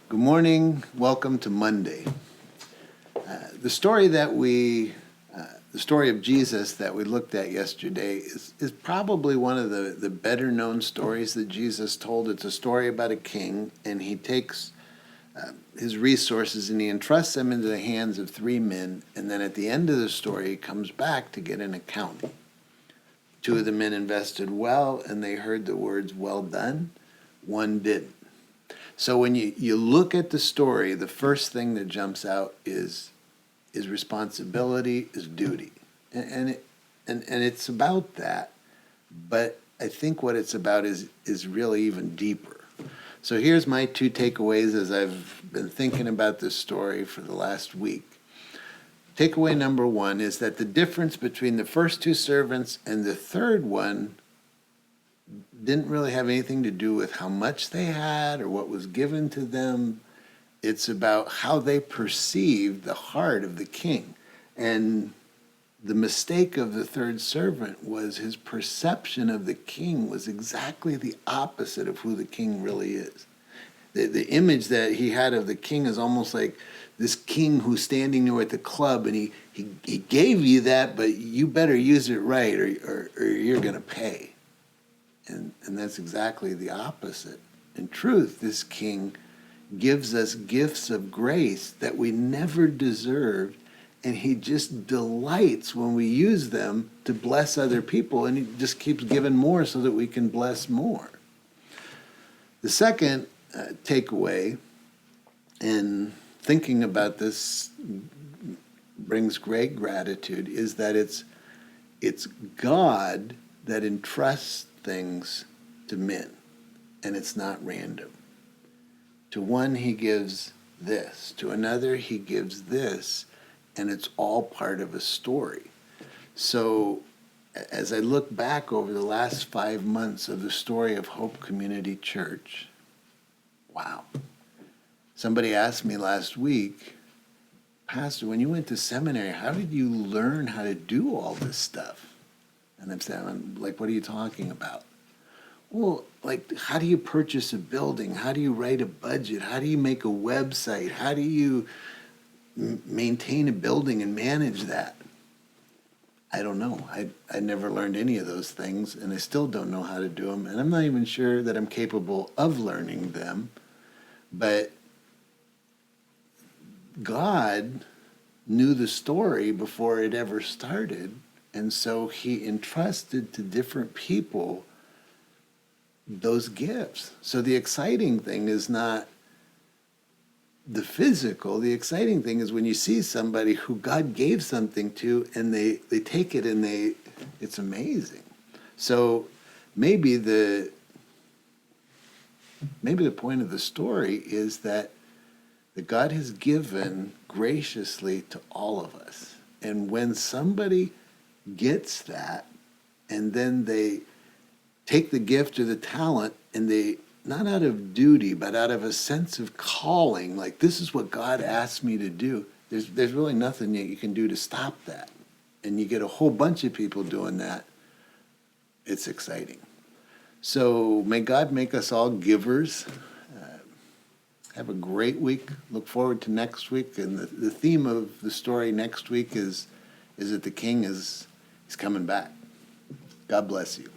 Good morning. Welcome to Monday. The story the story of Jesus that we looked at yesterday is probably one of the better known stories that Jesus told. It's a story about a king, and he takes his resources and he entrusts them into the hands of three men, and then at the end of the story, he comes back to get an account. Two of the men invested well, and they heard the words, "Well done." One didn't. So when you look at the story, the first thing that jumps out is responsibility, is duty. And it's about that, but I think what it's about is really even deeper. So here's my two takeaways as I've been thinking about this story for the last week. Takeaway number one is that the difference between the first two servants and the third one didn't really have anything to do with how much they had or what was given to them. It's about how they perceived the heart of the king. And the mistake of the third servant was his perception of the king was exactly the opposite of who the king really is. The image that he had of the king is almost like this king who's standing there at the club, and he gave you that, but you better use it right or you're going to pay. And that's exactly the opposite. In truth, this king gives us gifts of grace that we never deserved, and he just delights when we use them to bless other people, and he just keeps giving more so that we can bless more. The second takeaway, and thinking about this brings great gratitude, is that it's God that entrusts things to men, and it's not random. To one he gives this, to another he gives this, and it's all part of a story. So as I look back over the last 5 months of the story of Hope Community Church, wow. Somebody asked me last week, "Pastor, when you went to seminary, how did you learn how to do all this stuff?" And I'm saying, like, what are you talking about? Well, like, how do you purchase a building? How do you write a budget? How do you make a website? How do you maintain a building and manage that? I don't know. I never learned any of those things, and I still don't know how to do them, and I'm not even sure that I'm capable of learning them. But God knew the story before it ever started, and so he entrusted to different people those gifts. So the exciting thing is not the physical. The exciting thing is when you see somebody who God gave something to, and they take it and it's amazing. So maybe the point of the story is that God has given graciously to all of us. And when somebody gets that, and then they take the gift or the talent, and they, not out of duty, but out of a sense of calling, like, this is what God asked me to do, there's really nothing that you can do to stop that. And you get a whole bunch of people doing that. It's exciting. So may God make us all givers. Have a great week. Look forward to next week. And the theme of the story next week is that the king is coming back. God bless you.